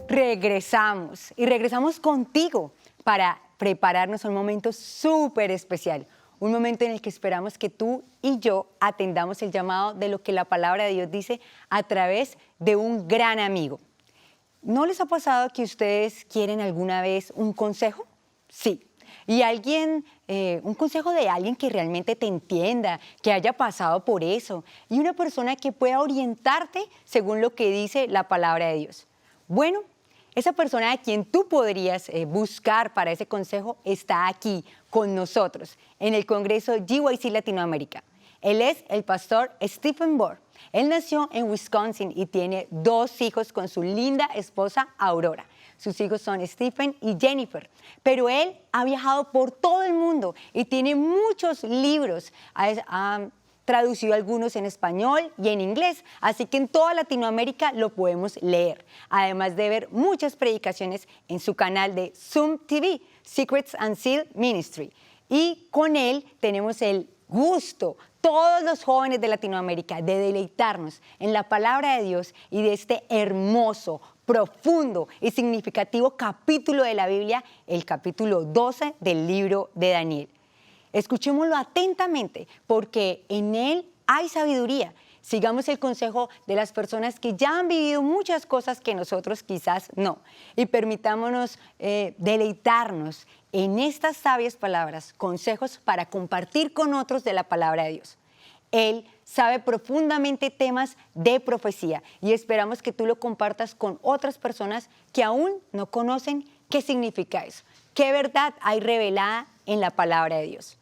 Regresamos y regresamos contigo para prepararnos a un momento súper especial, un momento en el que esperamos que tú y yo atendamos el llamado de lo que la palabra de Dios dice a través de un gran amigo. ¿No les ha pasado que ustedes quieren alguna vez un consejo? Sí. Y un consejo de alguien que realmente te entienda, que haya pasado por eso, y una persona que pueda orientarte según lo que dice la palabra de Dios. Bueno, esa persona a quien tú podrías buscar para ese consejo está aquí con nosotros en el Congreso GYC Latinoamérica. Él es el pastor Stephen Bohr. Él nació en Wisconsin y tiene 2 hijos con su linda esposa Aurora. Sus hijos son Stephen y Jennifer, pero él ha viajado por todo el mundo y tiene muchos libros. Ha traducido algunos en español y en inglés, así que en toda Latinoamérica lo podemos leer, además de ver muchas predicaciones en su canal de Zoom TV, Secrets and Seal Ministry. Y con él tenemos el gusto, todos los jóvenes de Latinoamérica, de deleitarnos en la palabra de Dios y de este hermoso, profundo y significativo capítulo de la Biblia, el capítulo 12 del libro de Daniel. Escuchémoslo atentamente porque en él hay sabiduría. Sigamos el consejo de las personas que ya han vivido muchas cosas que nosotros quizás no. Y permitámonos deleitarnos en estas sabias palabras, consejos para compartir con otros de la palabra de Dios. Él sabe profundamente temas de profecía y esperamos que tú lo compartas con otras personas que aún no conocen qué significa eso, qué verdad hay revelada en la palabra de Dios.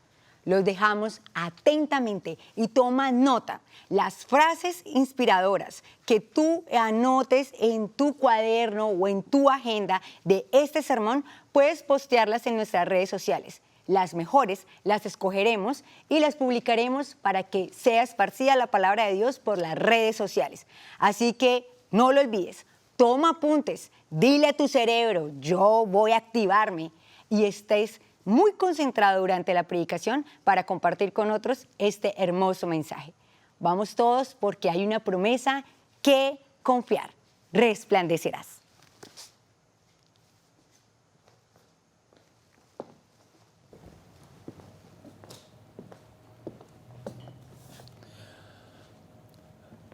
Los dejamos atentamente y toma nota. Las frases inspiradoras que tú anotes en tu cuaderno o en tu agenda de este sermón, puedes postearlas en nuestras redes sociales. Las mejores las escogeremos y las publicaremos para que sea esparcida la palabra de Dios por las redes sociales. Así que no lo olvides, toma apuntes, dile a tu cerebro, yo voy a activarme y estés muy concentrado durante la predicación para compartir con otros este hermoso mensaje. Vamos todos porque hay una promesa que confiar. Resplandecerás.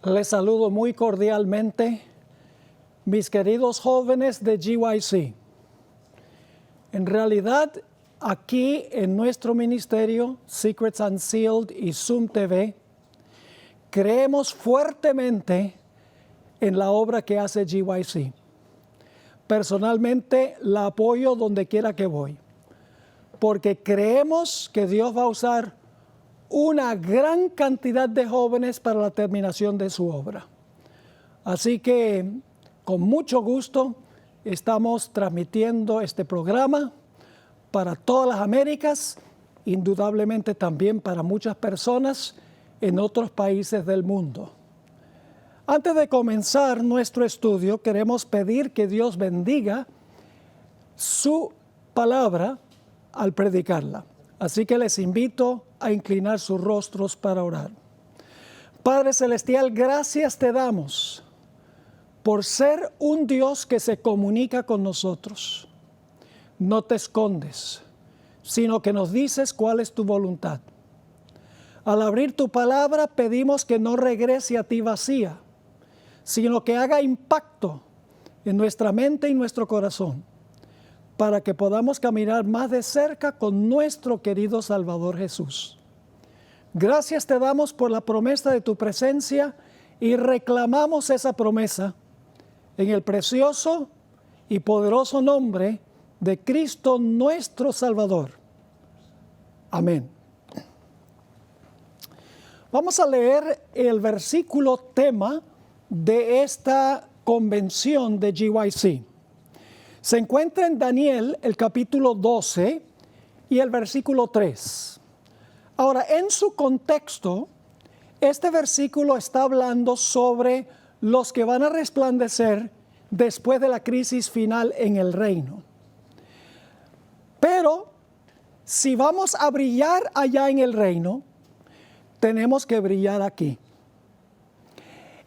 Les saludo muy cordialmente, mis queridos jóvenes de GYC. En realidad, aquí en nuestro ministerio, Secrets and Sealed y Zoom TV, creemos fuertemente en la obra que hace GYC. Personalmente la apoyo donde quiera que voy, porque creemos que Dios va a usar una gran cantidad de jóvenes para la terminación de su obra. Así que con mucho gusto estamos transmitiendo este programa para todas las Américas, indudablemente también para muchas personas en otros países del mundo. Antes de comenzar nuestro estudio, queremos pedir que Dios bendiga su palabra al predicarla. Así que les invito a inclinar sus rostros para orar. Padre Celestial, gracias te damos por ser un Dios que se comunica con nosotros. No te escondes, sino que nos dices cuál es tu voluntad. Al abrir tu palabra pedimos que no regrese a ti vacía, sino que haga impacto en nuestra mente y nuestro corazón, para que podamos caminar más de cerca con nuestro querido Salvador Jesús. Gracias te damos por la promesa de tu presencia y reclamamos esa promesa en el precioso y poderoso nombre de Cristo nuestro Salvador. Amén. Vamos a leer el versículo tema de esta convención de GYC. Se encuentra en Daniel, el capítulo 12 y el versículo 3. Ahora, en su contexto, este versículo está hablando sobre los que van a resplandecer después de la crisis final en el reino. Pero, si vamos a brillar allá en el reino, tenemos que brillar aquí.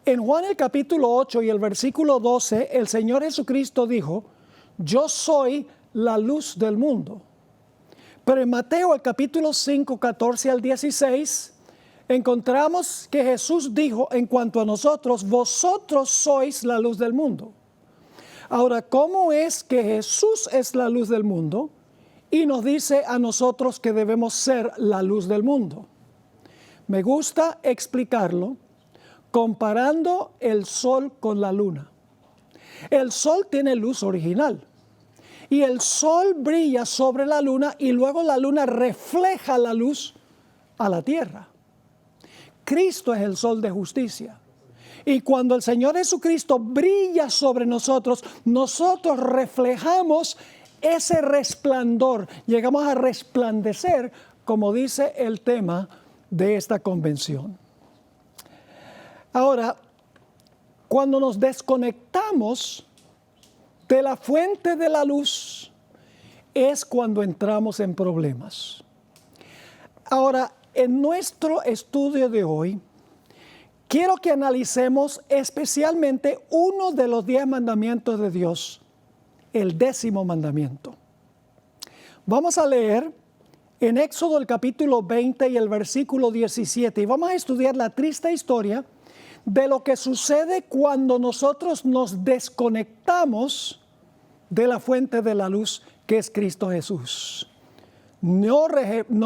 En Juan el capítulo 8 y el versículo 12, el Señor Jesucristo dijo, yo soy la luz del mundo. Pero en Mateo el capítulo 5, 14 al 16, encontramos que Jesús dijo en cuanto a nosotros, vosotros sois la luz del mundo. Ahora, ¿cómo es que Jesús es la luz del mundo y nos dice a nosotros que debemos ser la luz del mundo? Me gusta explicarlo comparando el sol con la luna. El sol tiene luz original y el sol brilla sobre la luna y luego la luna refleja la luz a la tierra. Cristo es el sol de justicia. Y cuando el Señor Jesucristo brilla sobre nosotros, nosotros reflejamos ese resplandor. Llegamos a resplandecer, como dice el tema de esta convención. Ahora, cuando nos desconectamos de la fuente de la luz, es cuando entramos en problemas. Ahora, en nuestro estudio de hoy, quiero que analicemos especialmente uno de los 10 mandamientos de Dios, el 10º mandamiento. Vamos a leer en Éxodo el capítulo 20 y el versículo 17 y vamos a estudiar la triste historia de lo que sucede cuando nosotros nos desconectamos de la fuente de la luz que es Cristo Jesús. No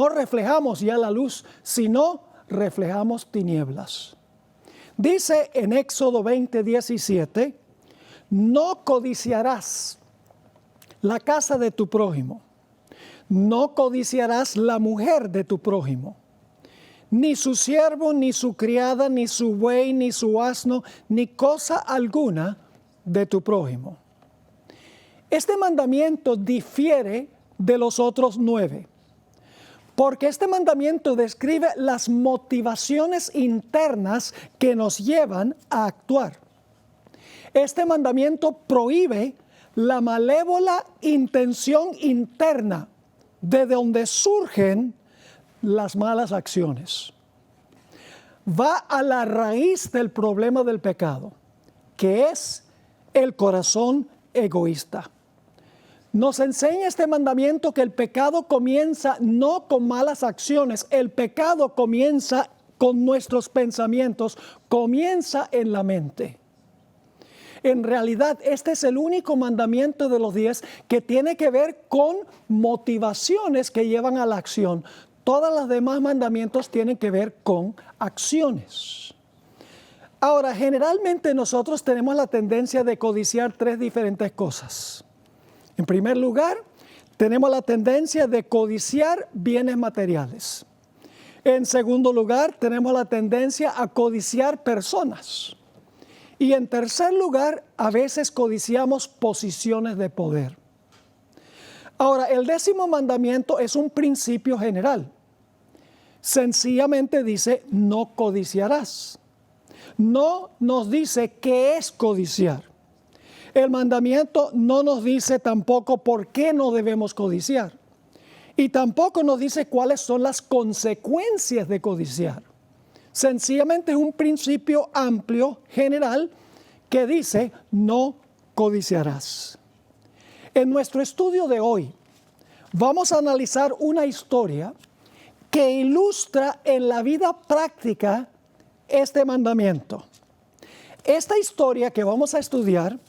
reflejamos ya la luz, sino reflejamos tinieblas. Dice en Éxodo 20, 17, no codiciarás la casa de tu prójimo, no codiciarás la mujer de tu prójimo, ni su siervo, ni su criada, ni su buey, ni su asno, ni cosa alguna de tu prójimo. Este mandamiento difiere de los otros 9, porque este mandamiento describe las motivaciones internas que nos llevan a actuar. Este mandamiento prohíbe la malévola intención interna de donde surgen las malas acciones. Va a la raíz del problema del pecado, que es el corazón egoísta. Nos enseña este mandamiento que el pecado comienza no con malas acciones, el pecado comienza con nuestros pensamientos, comienza en la mente. En realidad, este es el único mandamiento de los 10 que tiene que ver con motivaciones que llevan a la acción. Todos los demás mandamientos tienen que ver con acciones. Ahora, generalmente nosotros tenemos la tendencia de codiciar 3 diferentes cosas. En primer lugar, tenemos la tendencia de codiciar bienes materiales. En segundo lugar, tenemos la tendencia a codiciar personas. Y en tercer lugar, a veces codiciamos posiciones de poder. Ahora, el 10º mandamiento es un principio general. Sencillamente dice, no codiciarás. No nos dice qué es codiciar. El mandamiento no nos dice tampoco por qué no debemos codiciar. Y tampoco nos dice cuáles son las consecuencias de codiciar. Sencillamente es un principio amplio, general, que dice, no codiciarás. En nuestro estudio de hoy, vamos a analizar una historia que ilustra en la vida práctica este mandamiento. Esta historia que vamos a estudiar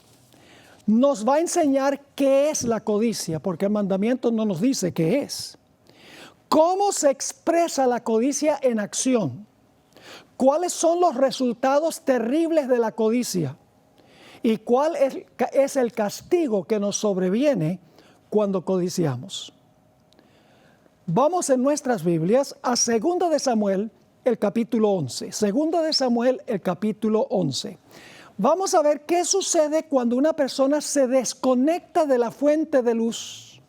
nos va a enseñar qué es la codicia, porque el mandamiento no nos dice qué es. ¿Cómo se expresa la codicia en acción? ¿Cuáles son los resultados terribles de la codicia? ¿Y cuál es el castigo que nos sobreviene cuando codiciamos? Vamos en nuestras Biblias a 2 de Samuel, el capítulo 11. 2 de Samuel, el capítulo 11. Vamos a ver qué sucede cuando una persona se desconecta de la fuente de luz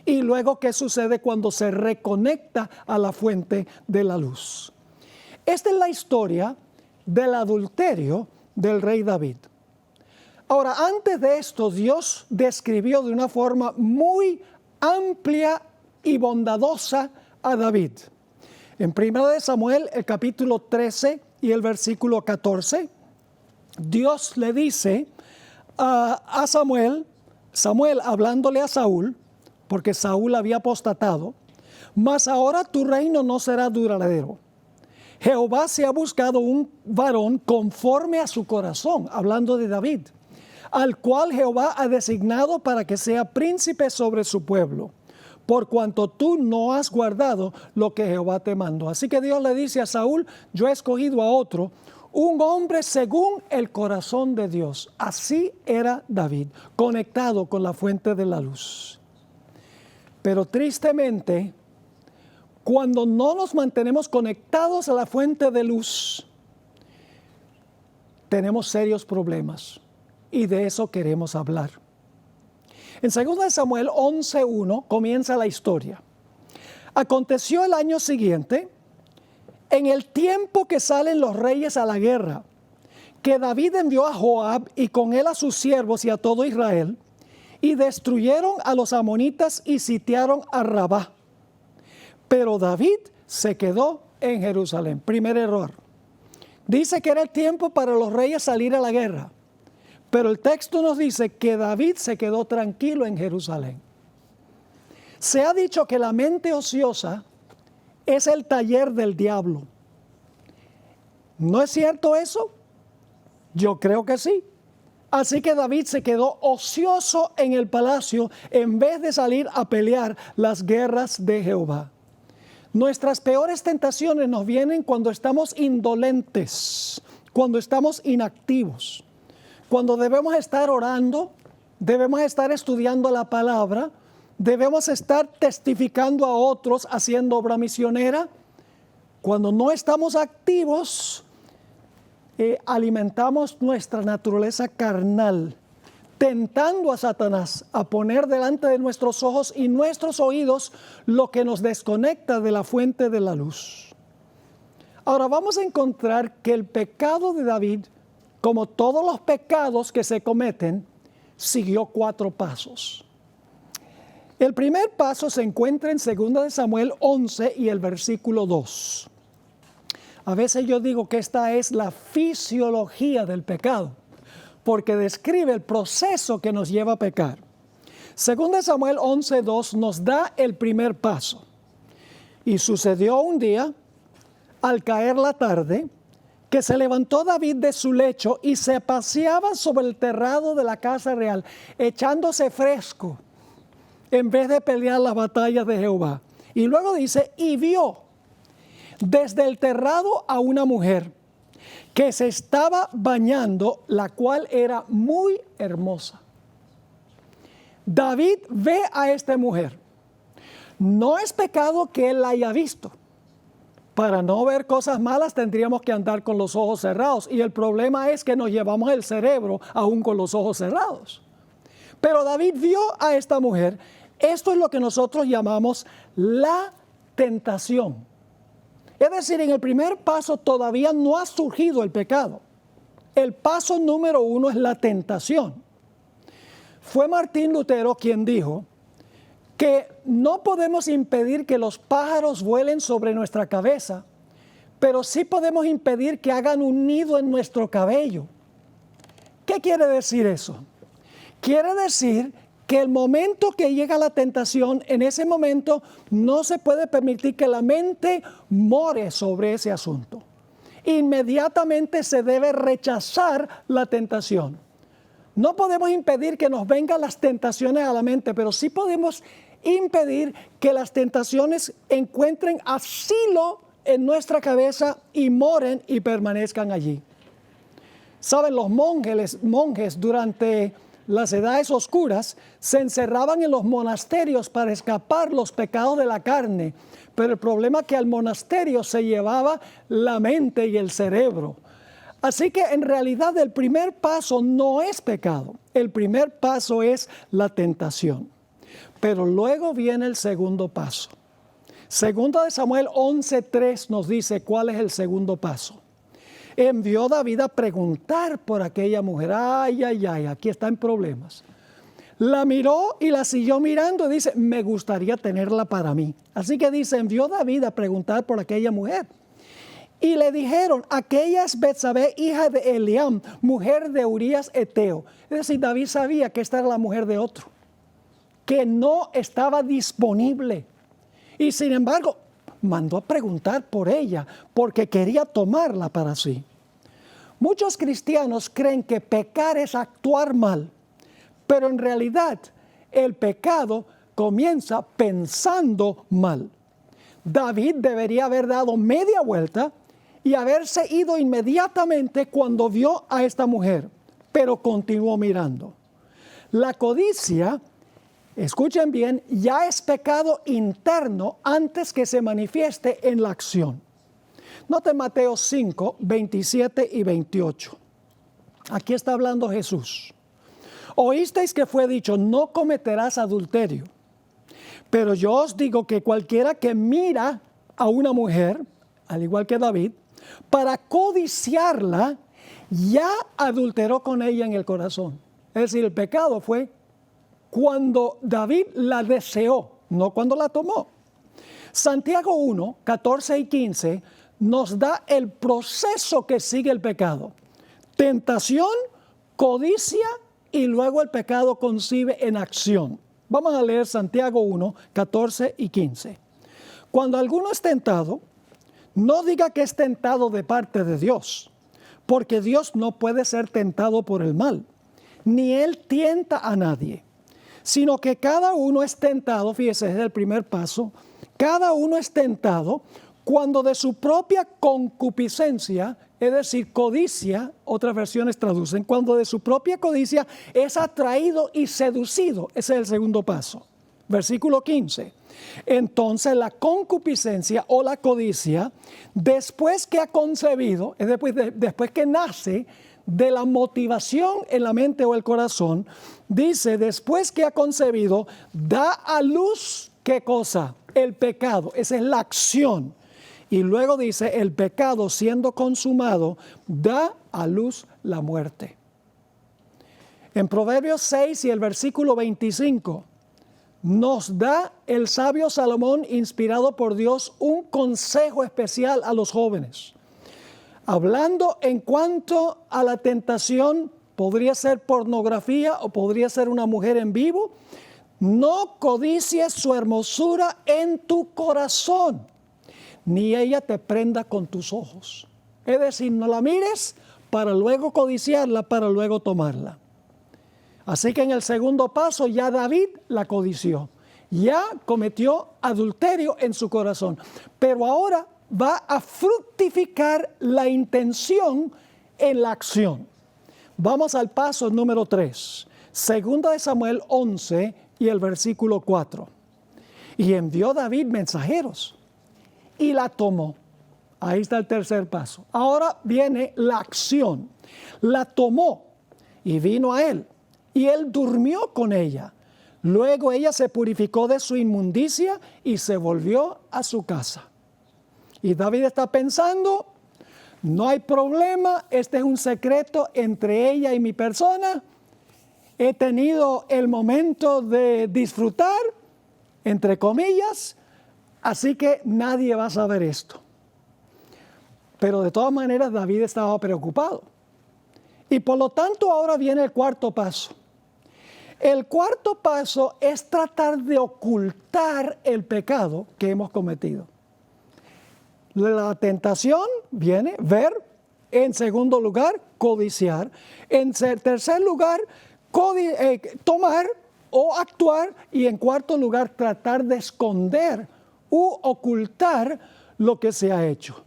y luego qué sucede cuando se reconecta a la fuente de la luz. Esta es la historia del adulterio del rey David. Ahora, antes de esto, Dios describió de una forma muy amplia y bondadosa a David. En 1 de Samuel, el capítulo 13 y el versículo 14, Dios le dice a Samuel hablándole a Saúl, porque Saúl había apostatado, mas ahora tu reino no será duradero. Jehová se ha buscado un varón conforme a su corazón, hablando de David, al cual Jehová ha designado para que sea príncipe sobre su pueblo, por cuanto tú no has guardado lo que Jehová te mandó. Así que Dios le dice a Saúl, yo he escogido a otro, un hombre según el corazón de Dios. Así era David, conectado con la fuente de la luz. Pero tristemente, cuando no nos mantenemos conectados a la fuente de luz, tenemos serios problemas. Y de eso queremos hablar. En 2 Samuel 11:1 comienza la historia. Aconteció el año siguiente, en el tiempo que salen los reyes a la guerra, que David envió a Joab y con él a sus siervos y a todo Israel, y destruyeron a los amonitas y sitiaron a Rabá. Pero David se quedó en Jerusalén. Primer error. Dice que era el tiempo para los reyes salir a la guerra. Pero el texto nos dice que David se quedó tranquilo en Jerusalén. Se ha dicho que la mente ociosa es el taller del diablo. ¿No es cierto eso? Yo creo que sí. Así que David se quedó ocioso en el palacio en vez de salir a pelear las guerras de Jehová. Nuestras peores tentaciones nos vienen cuando estamos indolentes, cuando estamos inactivos. Cuando debemos estar orando, debemos estar estudiando la palabra, debemos estar testificando a otros, haciendo obra misionera. Cuando no estamos activos, alimentamos nuestra naturaleza carnal, tentando a Satanás a poner delante de nuestros ojos y nuestros oídos lo que nos desconecta de la fuente de la luz. Ahora vamos a encontrar que el pecado de David, como todos los pecados que se cometen, siguió 4 pasos. El primer paso se encuentra en 2 Samuel 11 y el versículo 2. A veces yo digo que esta es la fisiología del pecado, porque describe el proceso que nos lleva a pecar. 2 Samuel 11:2 nos da el primer paso. Y sucedió un día, al caer la tarde, que se levantó David de su lecho y se paseaba sobre el terrado de la casa real, echándose fresco, en vez de pelear las batallas de Jehová. Y luego dice, y vio desde el terrado a una mujer que se estaba bañando, la cual era muy hermosa. David ve a esta mujer. No es pecado que él la haya visto. Para no ver cosas malas tendríamos que andar con los ojos cerrados. Y el problema es que nos llevamos el cerebro aún con los ojos cerrados. Pero David vio a esta mujer. Esto es lo que nosotros llamamos la tentación. Es decir, en el primer paso todavía no ha surgido el pecado. El paso número 1 es la tentación. Fue Martín Lutero quien dijo que no podemos impedir que los pájaros vuelen sobre nuestra cabeza, pero sí podemos impedir que hagan un nido en nuestro cabello. ¿Qué quiere decir eso? Quiere decir que el momento que llega la tentación, en ese momento no se puede permitir que la mente more sobre ese asunto. Inmediatamente se debe rechazar la tentación. No podemos impedir que nos vengan las tentaciones a la mente, pero sí podemos impedir que las tentaciones encuentren asilo en nuestra cabeza y moren y permanezcan allí. Saben, los monjes durante las edades oscuras se encerraban en los monasterios para escapar los pecados de la carne, pero el problema es que al monasterio se llevaba la mente y el cerebro. Así que en realidad el primer paso no es pecado, el primer paso es la tentación. Pero luego viene el segundo paso. Segunda de Samuel 11:3 nos dice cuál es el segundo paso. Envió David a preguntar por aquella mujer. Ay, aquí está en problemas. La miró y la siguió mirando y dice, me gustaría tenerla para mí. Así que dice, envió David a preguntar por aquella mujer. Y le dijeron, aquella es Betsabé, hija de Eliam, mujer de Urías Eteo. Es decir, David sabía que esta era la mujer de otro, que no estaba disponible. Y sin embargo, mandó a preguntar por ella, porque quería tomarla para sí. Muchos cristianos creen que pecar es actuar mal, pero en realidad el pecado comienza pensando mal. David debería haber dado media vuelta y haberse ido inmediatamente cuando vio a esta mujer, pero continuó mirando. La codicia, escuchen bien, ya es pecado interno antes que se manifieste en la acción. Note Mateo 5, 27 y 28. Aquí está hablando Jesús. Oísteis que fue dicho, no cometerás adulterio. Pero yo os digo que cualquiera que mira a una mujer, al igual que David, para codiciarla, ya adulteró con ella en el corazón. Es decir, el pecado fue cuando David la deseó, no cuando la tomó. Santiago 1, 14 y 15 nos da el proceso que sigue el pecado. Tentación, codicia y luego el pecado concibe en acción. Vamos a leer Santiago 1, 14 y 15. Cuando alguno es tentado, no diga que es tentado de parte de Dios, porque Dios no puede ser tentado por el mal, ni Él tienta a nadie, sino que cada uno es tentado, fíjese, es el primer paso, cada uno es tentado cuando de su propia concupiscencia, es decir, codicia, otras versiones traducen, cuando de su propia codicia es atraído y seducido. Ese es el segundo paso. Versículo 15. Entonces la concupiscencia o la codicia, después que ha concebido, es después que nace de la motivación en la mente o el corazón, dice, después que ha concebido, da a luz, ¿qué cosa? El pecado. Esa es la acción. Y luego dice, el pecado siendo consumado, da a luz la muerte. En Proverbios 6 y el versículo 25, nos da el sabio Salomón, inspirado por Dios, un consejo especial a los jóvenes. Hablando en cuanto a la tentación, podría ser pornografía o podría ser una mujer en vivo. No codicies su hermosura en tu corazón, ni ella te prenda con tus ojos. Es decir, no la mires para luego codiciarla, para luego tomarla. Así que en el segundo paso ya David la codició, ya cometió adulterio en su corazón, pero ahora va a fructificar la intención en la acción. Vamos al paso número 3, segunda de Samuel 11 y el versículo 4. Y envió David mensajeros y la tomó. Ahí está el tercer paso. Ahora viene la acción. La tomó y vino a él. Y él durmió con ella. Luego ella se purificó de su inmundicia y se volvió a su casa. Y David está pensando, no hay problema, este es un secreto entre ella y mi persona. He tenido el momento de disfrutar, entre comillas, así que nadie va a saber esto. Pero de todas maneras David estaba preocupado. Y por lo tanto ahora viene el cuarto paso. El cuarto paso es tratar de ocultar el pecado que hemos cometido. La tentación viene, ver. En segundo lugar, codiciar. En tercer lugar, tomar o actuar. Y en cuarto lugar, tratar de esconder u ocultar lo que se ha hecho.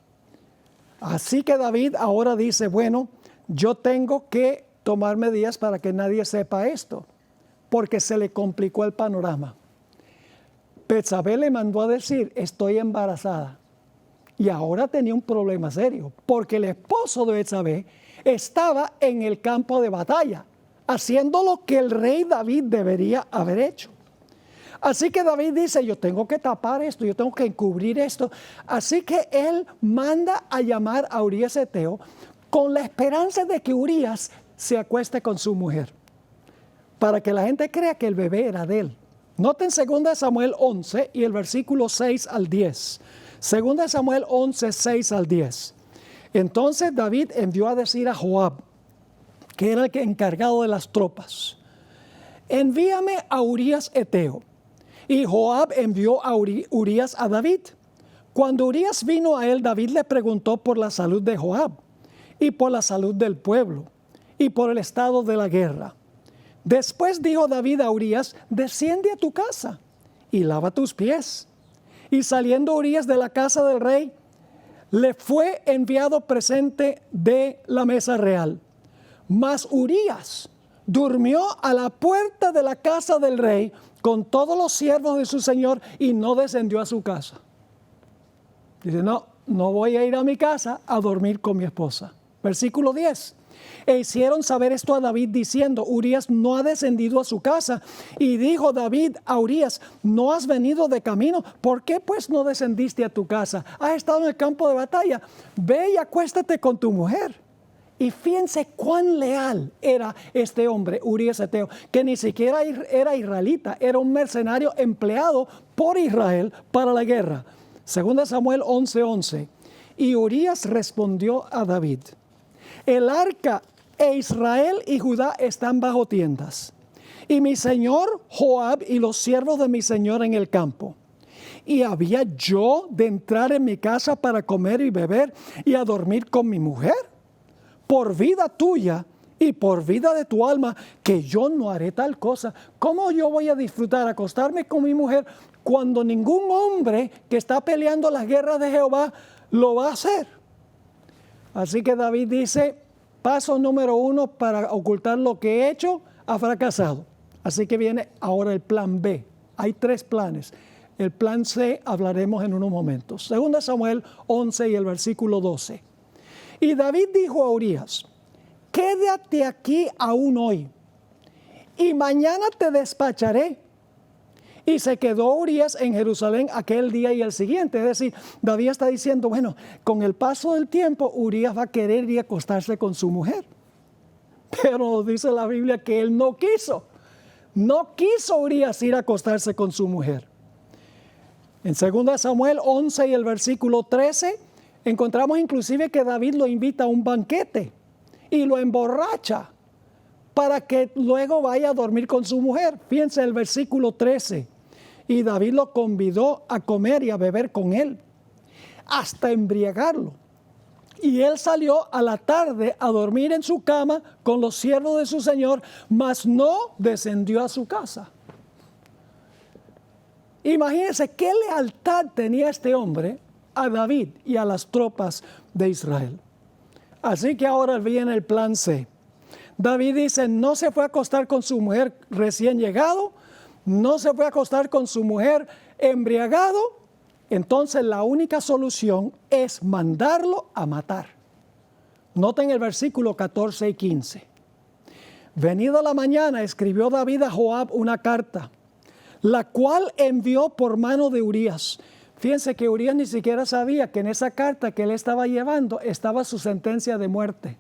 Así que David ahora dice, bueno, yo tengo que tomar medidas para que nadie sepa esto, porque se le complicó el panorama. Betsabé le mandó a decir, estoy embarazada. Y ahora tenía un problema serio, porque el esposo de Betsabé estaba en el campo de batalla, haciendo lo que el rey David debería haber hecho. Así que David dice, yo tengo que tapar esto, yo tengo que encubrir esto. Así que él manda a llamar a Urías Eteo con la esperanza de que Urías se acueste con su mujer, para que la gente crea que el bebé era de él. Noten 2 Samuel 11 y el versículo 6 al 10. 2 Samuel 11, 6 al 10. Entonces David envió a decir a Joab, que era el encargado de las tropas: envíame a Urías Eteo. Y Joab envió a Urías a David. Cuando Urías vino a él, David le preguntó por la salud de Joab, y por la salud del pueblo, y por el estado de la guerra. Después dijo David a Urías: desciende a tu casa y lava tus pies. Y saliendo Urías de la casa del rey, le fue enviado presente de la mesa real. Mas Urías durmió a la puerta de la casa del rey con todos los siervos de su señor y no descendió a su casa. Dice: no voy a ir a mi casa a dormir con mi esposa. Versículo 10. E hicieron saber esto a David diciendo: Urías no ha descendido a su casa. Y dijo David a Urías: ¿no has venido de camino? ¿Por qué pues no descendiste a tu casa? ¿Has estado en el campo de batalla? Ve y acuéstate con tu mujer. Y fíjense cuán leal era este hombre, Urías Eteo, que ni siquiera era israelita, era un mercenario empleado por Israel para la guerra. Segunda Samuel 11:11. Y Urías respondió a David: el arca e Israel y Judá están bajo tiendas, y mi señor Joab y los siervos de mi señor en el campo. ¿Y había yo de entrar en mi casa para comer y beber y a dormir con mi mujer? Por vida tuya y por vida de tu alma, que yo no haré tal cosa. ¿Cómo yo voy a disfrutar acostarme con mi mujer cuando ningún hombre que está peleando las guerras de Jehová lo va a hacer? Así que David dice: paso número 1 para ocultar lo que he hecho ha fracasado. Así que viene ahora el plan B. Hay 3 planes. El plan C hablaremos en unos momentos. Segunda Samuel 11 y el versículo 12. Y David dijo a Urías: quédate aquí aún hoy, y mañana te despacharé. Y se quedó Urías en Jerusalén aquel día y el siguiente. Es decir, David está diciendo: bueno, con el paso del tiempo, Urías va a querer ir a acostarse con su mujer. Pero dice la Biblia que él no quiso. No quiso Urías ir a acostarse con su mujer. En 2 Samuel 11 y el versículo 13, encontramos inclusive que David lo invita a un banquete y lo emborracha para que luego vaya a dormir con su mujer. Fíjense el versículo 13. Y David lo convidó a comer y a beber con él, hasta embriagarlo. Y él salió a la tarde a dormir en su cama con los siervos de su señor, mas no descendió a su casa. Imagínense qué lealtad tenía este hombre a David y a las tropas de Israel. Así que ahora viene el plan C. David dice: no se fue a acostar con su mujer recién llegado, no se fue a acostar con su mujer embriagado. Entonces la única solución es mandarlo a matar. Noten el versículo 14 y 15. Venida la mañana, escribió David a Joab una carta, la cual envió por mano de Urías. Fíjense que Urías ni siquiera sabía que en esa carta que él estaba llevando estaba su sentencia de muerte.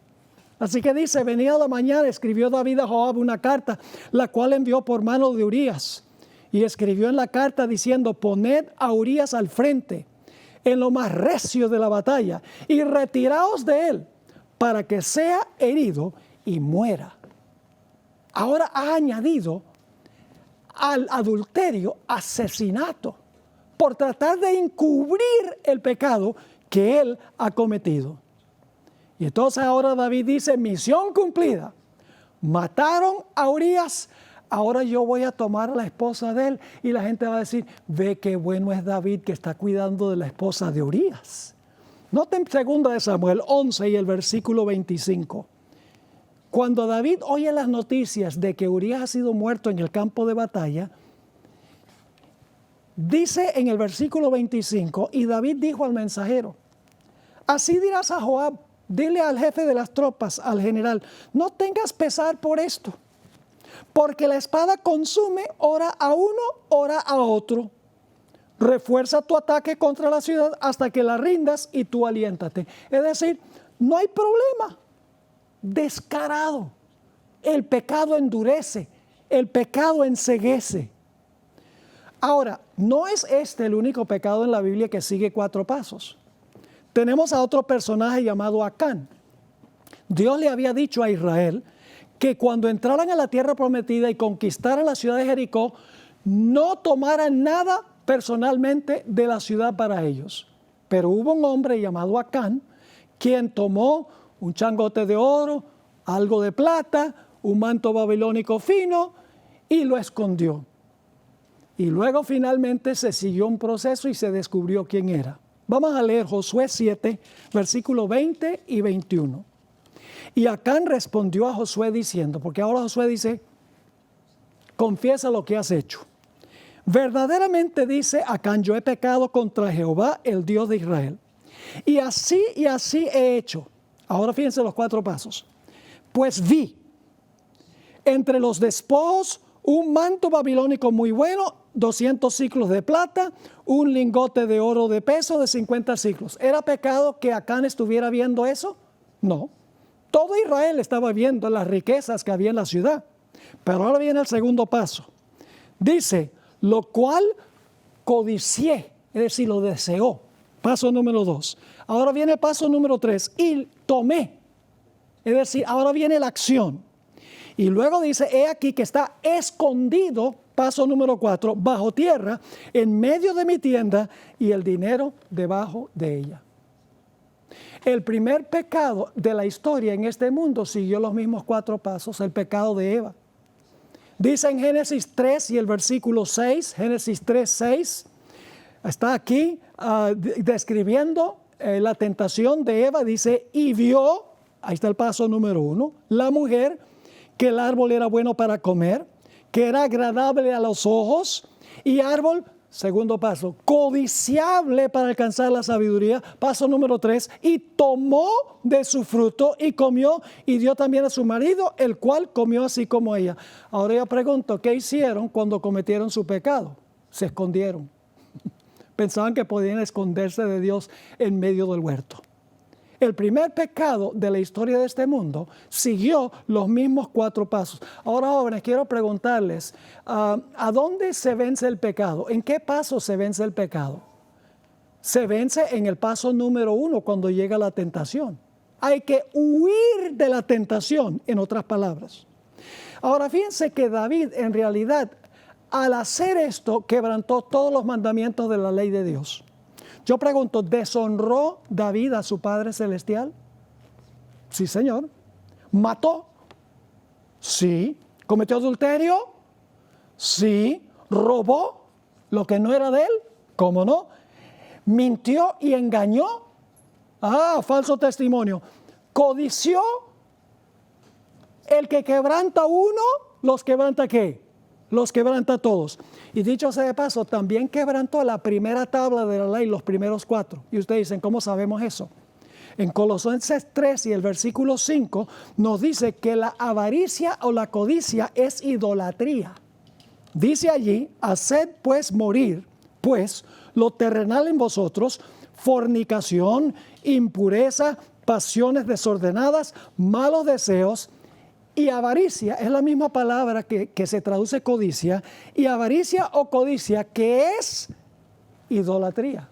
Así que dice: venida la mañana, escribió David a Joab una carta, la cual envió por mano de Urías. Y escribió en la carta diciendo: poned a Urías al frente, en lo más recio de la batalla, y retiraos de él, para que sea herido y muera. Ahora ha añadido al adulterio asesinato, por tratar de encubrir el pecado que él ha cometido. Y entonces ahora David dice: misión cumplida. Mataron a Urías, ahora yo voy a tomar a la esposa de él. Y la gente va a decir: ve qué bueno es David que está cuidando de la esposa de Urías. Noten 2 Samuel 11 y el versículo 25. Cuando David oye las noticias de que Urías ha sido muerto en el campo de batalla, dice en el versículo 25: y David dijo al mensajero: así dirás a Joab, dile al jefe de las tropas, al general: no tengas pesar por esto, porque la espada consume ora a uno, ora a otro. Refuerza tu ataque contra la ciudad hasta que la rindas y tú aliéntate. Es decir, no hay problema. Descarado. El pecado endurece, el pecado enceguece. Ahora, no es este el único pecado en la Biblia que sigue 4 pasos. tenemos a otro personaje llamado Acán. Dios le había dicho a Israel que cuando entraran a la tierra prometida y conquistaran la ciudad de Jericó, no tomaran nada personalmente de la ciudad para ellos. Pero hubo un hombre llamado Acán, quien tomó un changote de oro, algo de plata, un manto babilónico fino y lo escondió. Y luego finalmente se siguió un proceso y se descubrió quién era. Vamos a leer Josué 7, versículos 20 y 21. Y Acán respondió a Josué diciendo, porque ahora Josué dice, confiesa lo que has hecho. Verdaderamente dice Acán, yo he pecado contra Jehová, el Dios de Israel. Y así he hecho. Ahora fíjense los 4 pasos. Pues vi entre los despojos un manto babilónico muy bueno, 200 siclos de plata, un lingote de oro de peso de 50 siclos. ¿Era pecado que Acán estuviera viendo eso? No. Todo Israel estaba viendo las riquezas que había en la ciudad. Pero ahora viene el segundo paso. Dice, lo cual codicié, es decir, lo deseó. Paso número 2. Ahora viene el paso número 3. Y tomé. Es decir, ahora viene la acción. Y luego dice, he aquí que está escondido, paso número 4, bajo tierra, en medio de mi tienda y el dinero debajo de ella. El primer pecado de la historia en este mundo siguió los mismos 4 pasos, el pecado de Eva. Dice en Génesis 3 y el versículo 6, Génesis 3, 6, está aquí describiendo la tentación de Eva, dice, y vio, ahí está el paso número 1, la mujer, que el árbol era bueno para comer, que era agradable a los ojos, y árbol, segundo paso, codiciable para alcanzar la sabiduría, paso número 3, y tomó de su fruto y comió, y dio también a su marido, el cual comió así como ella. Ahora yo pregunto, ¿qué hicieron cuando cometieron su pecado? Se escondieron. Pensaban que podían esconderse de Dios en medio del huerto. El primer pecado de la historia de este mundo siguió los mismos 4 pasos. Ahora, jóvenes, quiero preguntarles, ¿a dónde se vence el pecado? ¿En qué paso se vence el pecado? Se vence en el paso número 1 cuando llega la tentación. Hay que huir de la tentación, en otras palabras. Ahora, fíjense que David, en realidad, al hacer esto, quebrantó todos los mandamientos de la ley de Dios. Yo pregunto, ¿deshonró David a su Padre Celestial? Sí, Señor. ¿Mató? Sí. ¿Cometió adulterio? Sí. ¿Robó lo que no era de él? ¿Cómo no? ¿Mintió y engañó? Falso testimonio. ¿Codició? El que quebranta uno, ¿los quebranta qué? Los quebranta todos. Y dicho sea de paso, también quebrantó la primera tabla de la ley, los primeros 4. Y ustedes dicen, ¿cómo sabemos eso? En Colosenses 3 y el versículo 5 nos dice que la avaricia o la codicia es idolatría. Dice allí, haced pues morir, pues, lo terrenal en vosotros, fornicación, impureza, pasiones desordenadas, malos deseos. Y avaricia es la misma palabra que se traduce codicia, y avaricia o codicia que es idolatría.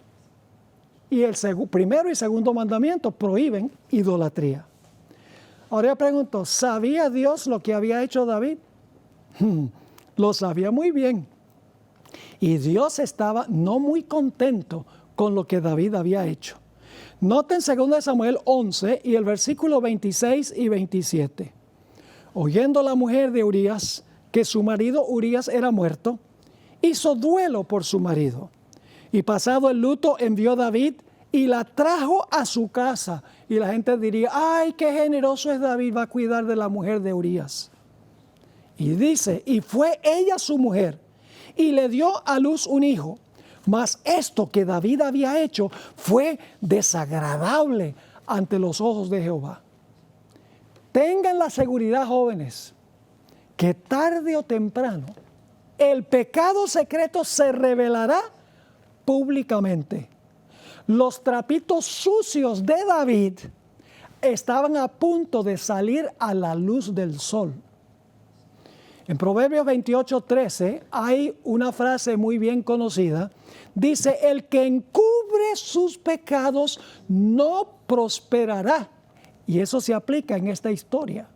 Y el primero y segundo mandamiento prohíben idolatría. Ahora yo pregunto, ¿sabía Dios lo que había hecho David? Lo sabía muy bien. Y Dios estaba no muy contento con lo que David había hecho. Noten 2 Samuel 11 y el versículo 26 y 27. Oyendo la mujer de Urías que su marido Urías era muerto, hizo duelo por su marido. Y pasado el luto envió David y la trajo a su casa. Y la gente diría, ¡ay, qué generoso es David! Va a cuidar de la mujer de Urías. Y dice, y fue ella su mujer, y le dio a luz un hijo. Mas esto que David había hecho fue desagradable ante los ojos de Jehová. Tengan la seguridad, jóvenes, que tarde o temprano el pecado secreto se revelará públicamente. Los trapitos sucios de David estaban a punto de salir a la luz del sol. En Proverbios 28:13 hay una frase muy bien conocida. Dice, el que encubre cubre sus pecados no prosperará. Y eso se aplica en esta historia.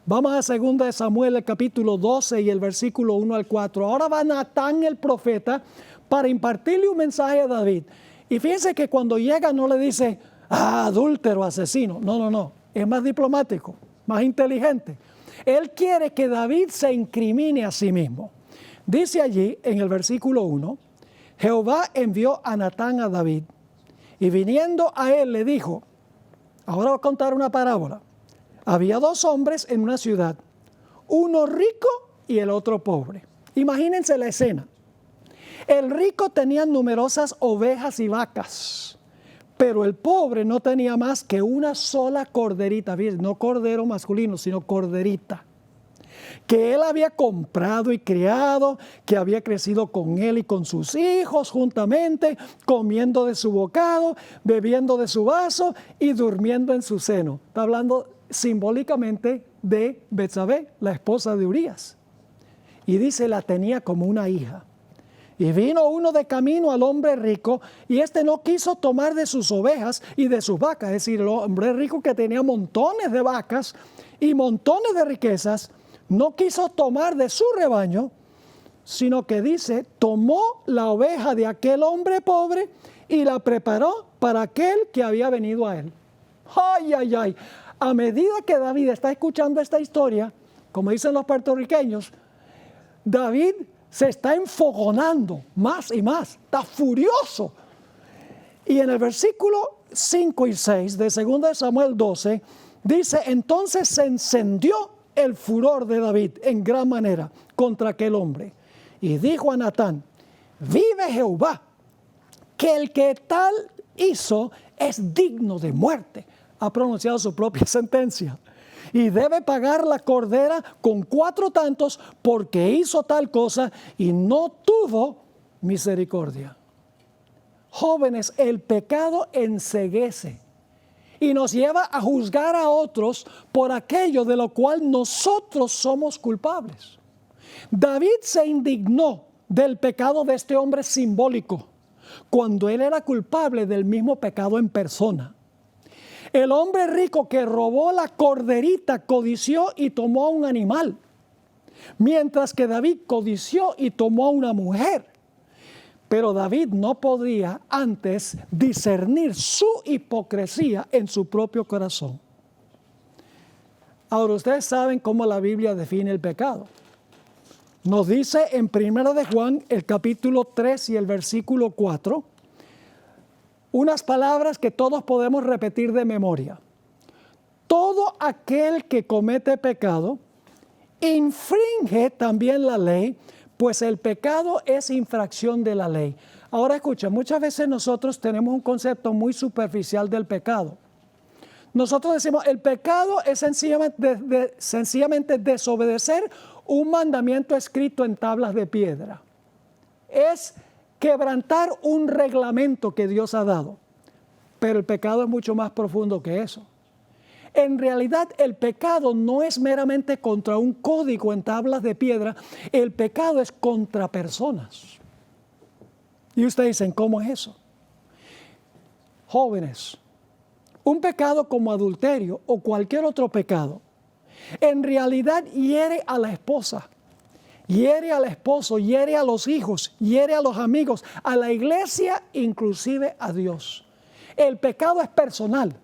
Vamos a 2 de Samuel, el capítulo 12 y el versículo 1 al 4. Ahora va Natán el profeta para impartirle un mensaje a David. Y fíjense que cuando llega no le dice, adúltero, asesino. No. Es más diplomático, más inteligente. Él quiere que David se incrimine a sí mismo. Dice allí en el versículo 1, Jehová envió a Natán a David. Y viniendo a él le dijo, ahora voy a contar una parábola. Había 2 hombres en una ciudad, uno rico y el otro pobre. Imagínense la escena. El rico tenía numerosas ovejas y vacas, pero el pobre no tenía más que una sola corderita, no cordero masculino, sino corderita, que él había comprado y criado, que había crecido con él y con sus hijos juntamente, comiendo de su bocado, bebiendo de su vaso y durmiendo en su seno. Está hablando simbólicamente de Betsabé, la esposa de Urías. Y dice, la tenía como una hija. Y vino uno de camino al hombre rico, y éste no quiso tomar de sus ovejas y de sus vacas. Es decir, el hombre rico que tenía montones de vacas y montones de riquezas, no quiso tomar de su rebaño, sino que dice, tomó la oveja de aquel hombre pobre y la preparó para aquel que había venido a él. ¡Ay! A medida que David está escuchando esta historia, como dicen los puertorriqueños, David se está enfogonando más y más, está furioso. Y en el versículo 5 y 6 de 2 de Samuel 12, dice, entonces se encendió el furor de David en gran manera contra aquel hombre. Y dijo a Natán, vive Jehová, que el que tal hizo es digno de muerte. Ha pronunciado su propia sentencia. Y debe pagar la cordera con 4 tantos porque hizo tal cosa y no tuvo misericordia. Jóvenes, el pecado enceguece y nos lleva a juzgar a otros por aquello de lo cual nosotros somos culpables. David se indignó del pecado de este hombre simbólico cuando él era culpable del mismo pecado en persona. El hombre rico que robó la corderita codició y tomó a un animal, mientras que David codició y tomó a una mujer. Pero David no podía antes discernir su hipocresía en su propio corazón. Ahora ustedes saben cómo la Biblia define el pecado. Nos dice en 1 de Juan, el capítulo 3 y el versículo 4, unas palabras que todos podemos repetir de memoria. Todo aquel que comete pecado infringe también la ley, pues el pecado es infracción de la ley. Ahora escucha, muchas veces nosotros tenemos un concepto muy superficial del pecado. Nosotros decimos, el pecado es sencillamente desobedecer un mandamiento escrito en tablas de piedra. Es quebrantar un reglamento que Dios ha dado. Pero el pecado es mucho más profundo que eso. En realidad, el pecado no es meramente contra un código en tablas de piedra. El pecado es contra personas. Y ustedes dicen, ¿cómo es eso? Jóvenes, un pecado como adulterio o cualquier otro pecado, en realidad hiere a la esposa, hiere al esposo, hiere a los hijos, hiere a los amigos, a la iglesia, inclusive a Dios. El pecado es personal.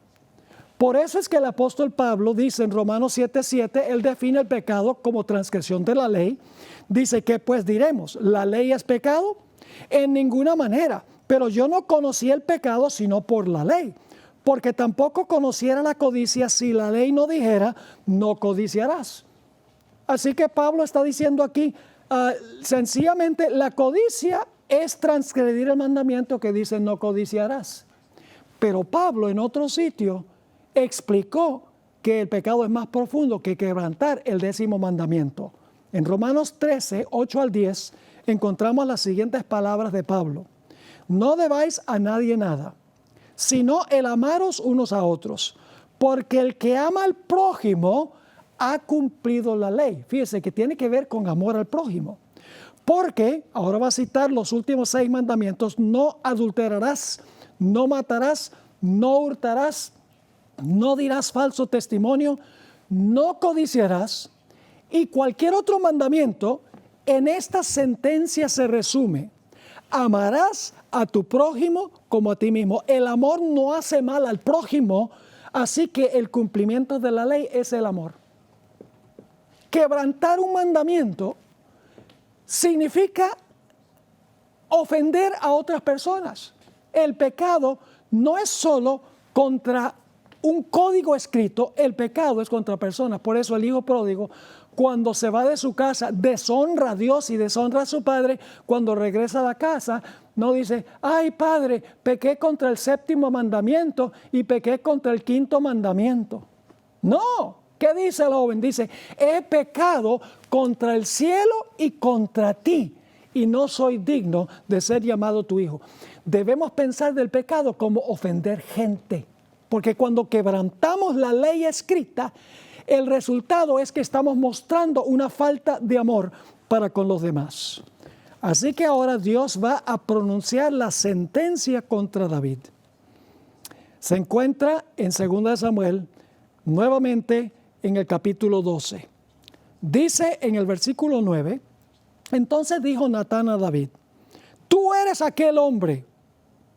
Por eso es que el apóstol Pablo dice en Romanos 7:7, él define el pecado como transgresión de la ley. Dice, ¿qué pues diremos? ¿La ley es pecado? En ninguna manera. Pero yo no conocí el pecado sino por la ley. Porque tampoco conociera la codicia si la ley no dijera, no codiciarás. Así que Pablo está diciendo aquí, sencillamente la codicia es transgredir el mandamiento que dice no codiciarás. Pero Pablo en otro sitio explicó que el pecado es más profundo que quebrantar el 10º mandamiento. En Romanos 13, 8 al 10, encontramos las siguientes palabras de Pablo. No debáis a nadie nada, sino el amaros unos a otros, porque el que ama al prójimo ha cumplido la ley. Fíjese que tiene que ver con amor al prójimo. Porque, ahora va a citar los últimos 6 mandamientos: no adulterarás, no matarás, no hurtarás, no dirás falso testimonio, no codiciarás. Y cualquier otro mandamiento en esta sentencia se resume: amarás a tu prójimo como a ti mismo. El amor no hace mal al prójimo, así que el cumplimiento de la ley es el amor. Quebrantar un mandamiento significa ofender a otras personas. El pecado no es solo contra un código escrito, el pecado es contra personas. Por eso el hijo pródigo, cuando se va de su casa, deshonra a Dios y deshonra a su padre. Cuando regresa a la casa, no dice: ay, padre, pequé contra el 7º mandamiento y pequé contra el 5º mandamiento. No, ¿qué dice el joven? Dice: he pecado contra el cielo y contra ti, y no soy digno de ser llamado tu hijo. Debemos pensar del pecado como ofender gente, porque cuando quebrantamos la ley escrita, el resultado es que estamos mostrando una falta de amor para con los demás. Así que ahora Dios va a pronunciar la sentencia contra David. Se encuentra en 2 Samuel, nuevamente en el capítulo 12. Dice en el versículo 9: entonces dijo Natán a David: tú eres aquel hombre.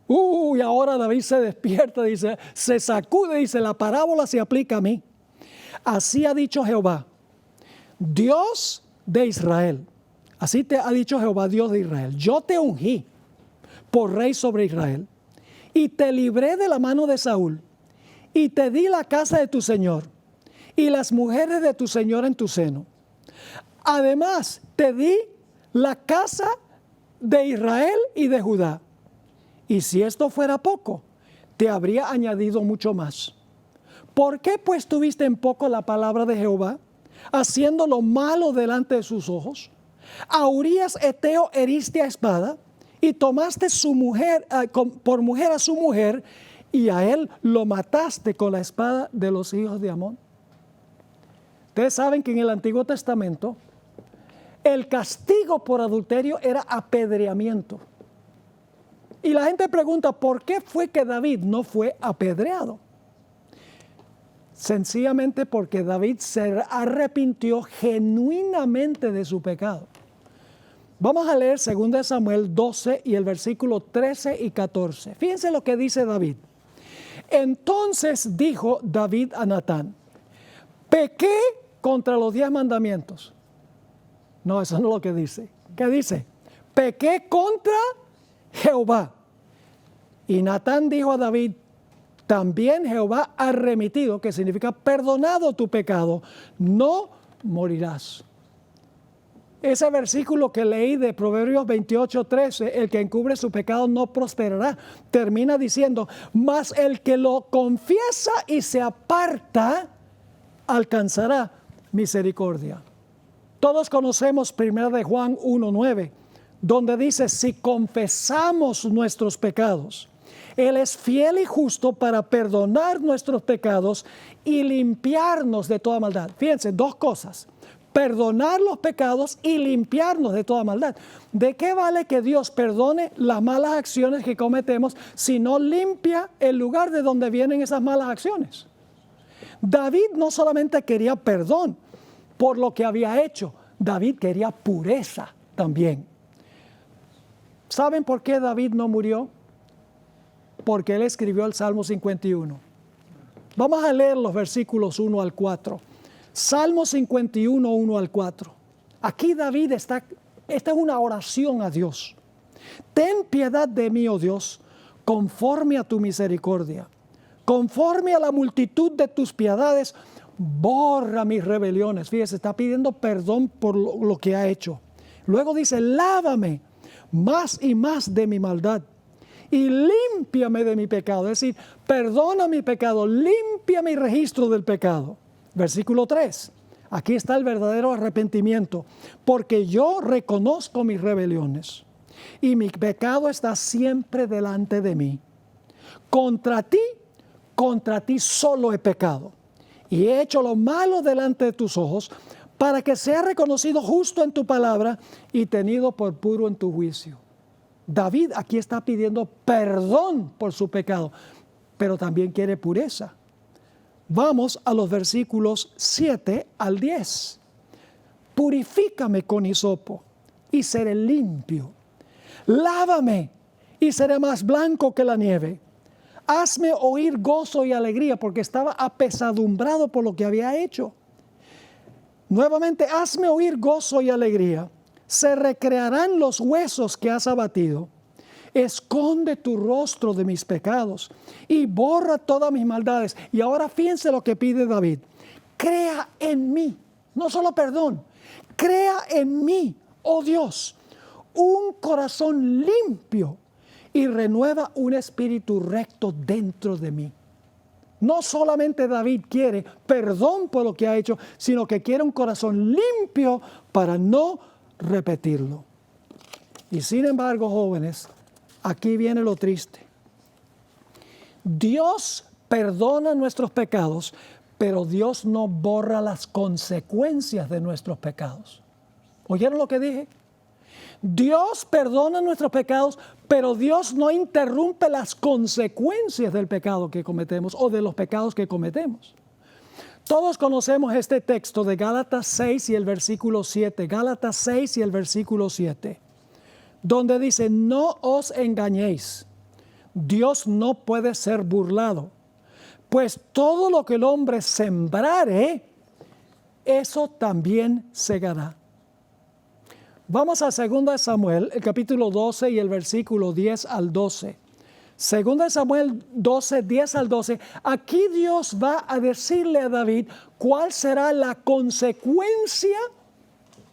Y ahora David se despierta, dice, se sacude, dice: la parábola se aplica a mí. Así ha dicho Jehová, Dios de Israel. Así te ha dicho Jehová, Dios de Israel: yo te ungí por rey sobre Israel, y te libré de la mano de Saúl, y te di la casa de tu señor, y las mujeres de tu señor en tu seno. Además, te di la casa de Israel y de Judá. Y si esto fuera poco, te habría añadido mucho más. ¿Por qué pues tuviste en poco la palabra de Jehová, haciendo lo malo delante de sus ojos? A Urías Eteo heriste a espada, y tomaste su mujer, por mujer a su mujer, y a él lo mataste con la espada de los hijos de Amón. Ustedes saben que en el Antiguo Testamento el castigo por adulterio era apedreamiento. Y la gente pregunta: ¿por qué fue que David no fue apedreado? Sencillamente porque David se arrepintió genuinamente de su pecado. Vamos a leer 2 Samuel 12 y el versículo 13 y 14. Fíjense lo que dice David. Entonces dijo David a Natán: pequé contra los 10 mandamientos. No, eso no es lo que dice. ¿Qué dice? Pequé contra Jehová. Y Natán dijo a David: también Jehová ha remitido, que significa perdonado tu pecado, no morirás. Ese versículo que leí de Proverbios 28:13, el que encubre su pecado no prosperará, termina diciendo: mas el que lo confiesa y se aparta, alcanzará misericordia. Todos conocemos 1 de Juan 1:9, donde dice: si confesamos nuestros pecados, Él es fiel y justo para perdonar nuestros pecados y limpiarnos de toda maldad. Fíjense, 2 cosas: perdonar los pecados y limpiarnos de toda maldad. ¿De qué vale que Dios perdone las malas acciones que cometemos si no limpia el lugar de donde vienen esas malas acciones? David no solamente quería perdón por lo que había hecho, David quería pureza también. ¿Saben por qué David no murió? Porque él escribió el Salmo 51. Vamos a leer los versículos 1 al 4. Salmo 51, 1 al 4. Aquí David esta es una oración a Dios. Ten piedad de mí, oh Dios, conforme a tu misericordia. Conforme a la multitud de tus piedades, borra mis rebeliones. Fíjese, está pidiendo perdón por lo que ha hecho. Luego dice: lávame más y más de mi maldad y límpiame de mi pecado. Es decir, perdona mi pecado, limpia mi registro del pecado. Versículo 3. Aquí está el verdadero arrepentimiento. Porque yo reconozco mis rebeliones y mi pecado está siempre delante de mí. Contra ti solo he pecado y he hecho lo malo delante de tus ojos, para que sea reconocido justo en tu palabra y tenido por puro en tu juicio. David aquí está pidiendo perdón por su pecado, pero también quiere pureza. Vamos a los versículos 7 al 10. Purifícame con hisopo y seré limpio. Lávame y seré más blanco que la nieve. Hazme oír gozo y alegría, porque estaba apesadumbrado por lo que había hecho. Nuevamente, hazme oír gozo y alegría. Se recrearán los huesos que has abatido. Esconde tu rostro de mis pecados y borra todas mis maldades. Y ahora fíjense lo que pide David. Crea en mí, no solo perdón, crea en mí, oh Dios, un corazón limpio y renueva un espíritu recto dentro de mí. No solamente David quiere perdón por lo que ha hecho, sino que quiere un corazón limpio para no repetirlo. Y sin embargo, jóvenes, aquí viene lo triste. Dios perdona nuestros pecados, pero Dios no borra las consecuencias de nuestros pecados. ¿Oyeron lo que dije? Dios perdona nuestros pecados, pero Dios no interrumpe las consecuencias del pecado que cometemos o de los pecados que cometemos. Todos conocemos este texto de Gálatas 6 y el versículo 7. Gálatas 6 y el versículo 7. Donde dice, no os engañéis, Dios no puede ser burlado, pues todo lo que el hombre sembrare, eso también segará. Vamos a 2 Samuel, el capítulo 12 y el versículo 10 al 12. 2 Samuel 12, 10 al 12. Aquí Dios va a decirle a David cuál será la consecuencia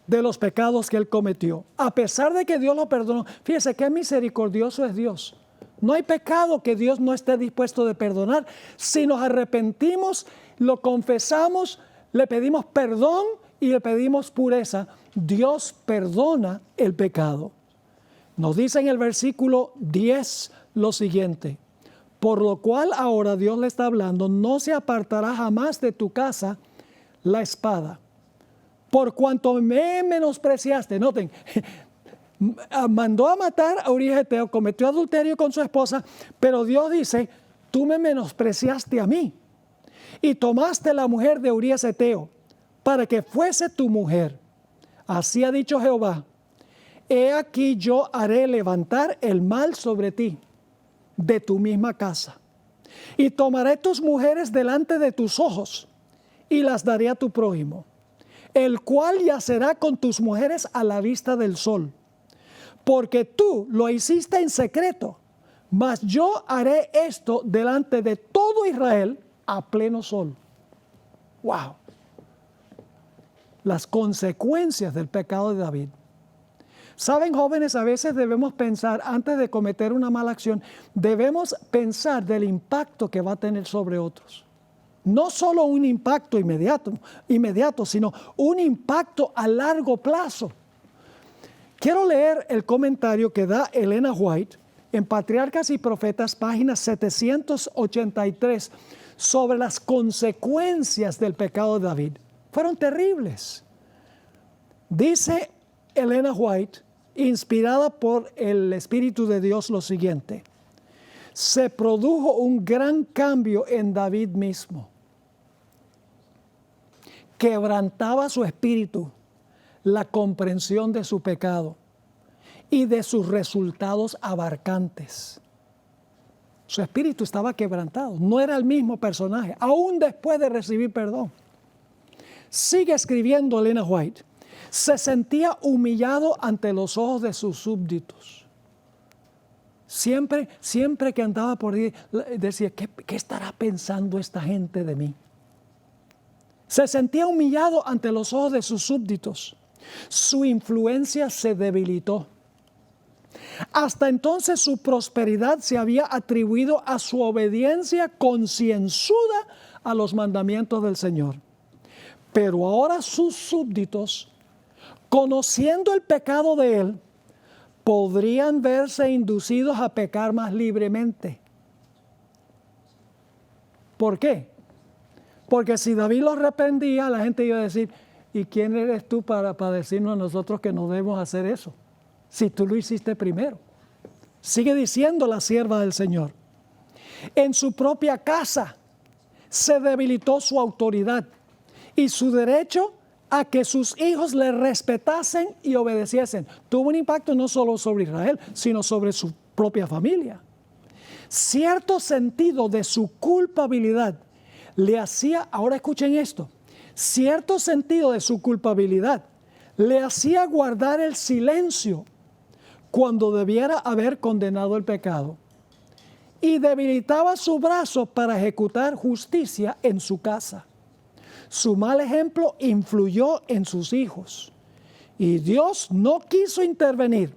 de los pecados que él cometió. A pesar de que Dios lo perdonó, fíjese qué misericordioso es Dios. No hay pecado que Dios no esté dispuesto de perdonar. Si nos arrepentimos, lo confesamos, le pedimos perdón y le pedimos pureza, Dios perdona el pecado. Nos dice en el versículo 10 lo siguiente: por lo cual ahora Dios le está hablando, no se apartará jamás de tu casa la espada. Por cuanto me menospreciaste, noten, mandó a matar a Urías Eteo, cometió adulterio con su esposa, pero Dios dice, tú me menospreciaste a mí y tomaste la mujer de Urías Eteo para que fuese tu mujer. Así ha dicho Jehová, he aquí yo haré levantar el mal sobre ti, de tu misma casa, y tomaré tus mujeres delante de tus ojos, y las daré a tu prójimo, el cual yacerá con tus mujeres a la vista del sol, porque tú lo hiciste en secreto, mas yo haré esto delante de todo Israel a pleno sol. ¡Wow! Las consecuencias del pecado de David. Saben, jóvenes, a veces debemos pensar, antes de cometer una mala acción, debemos pensar del impacto que va a tener sobre otros. No solo un impacto inmediato, sino un impacto a largo plazo. Quiero leer el comentario que da Elena White en Patriarcas y Profetas, página 783, sobre las consecuencias del pecado de David. Fueron terribles. Dice Elena White, inspirada por el Espíritu de Dios, lo siguiente: se produjo un gran cambio en David mismo. Quebrantaba su espíritu la comprensión de su pecado y de sus resultados abarcantes. Su espíritu estaba quebrantado, no era el mismo personaje, aún después de recibir perdón. Sigue escribiendo Elena White. Se sentía humillado ante los ojos de sus súbditos. Siempre que andaba por ahí, decía, ¿qué estará pensando esta gente de mí? Se sentía humillado ante los ojos de sus súbditos. Su influencia se debilitó. Hasta entonces su prosperidad se había atribuido a su obediencia concienzuda a los mandamientos del Señor. Pero ahora sus súbditos, conociendo el pecado de él, podrían verse inducidos a pecar más libremente. ¿Por qué? Porque si David los reprendía, la gente iba a decir, ¿Y quién eres tú para decirnos a nosotros que no debemos hacer eso? Si tú lo hiciste primero. Sigue diciendo la sierva del Señor. En su propia casa se debilitó su autoridad y su derecho a que sus hijos le respetasen y obedeciesen. Tuvo un impacto no solo sobre Israel, sino sobre su propia familia. Cierto sentido de su culpabilidad le hacía, ahora escuchen esto, cierto sentido de su culpabilidad le hacía guardar el silencio cuando debiera haber condenado el pecado y debilitaba su brazo para ejecutar justicia en su casa. Su mal ejemplo influyó en sus hijos y Dios no quiso intervenir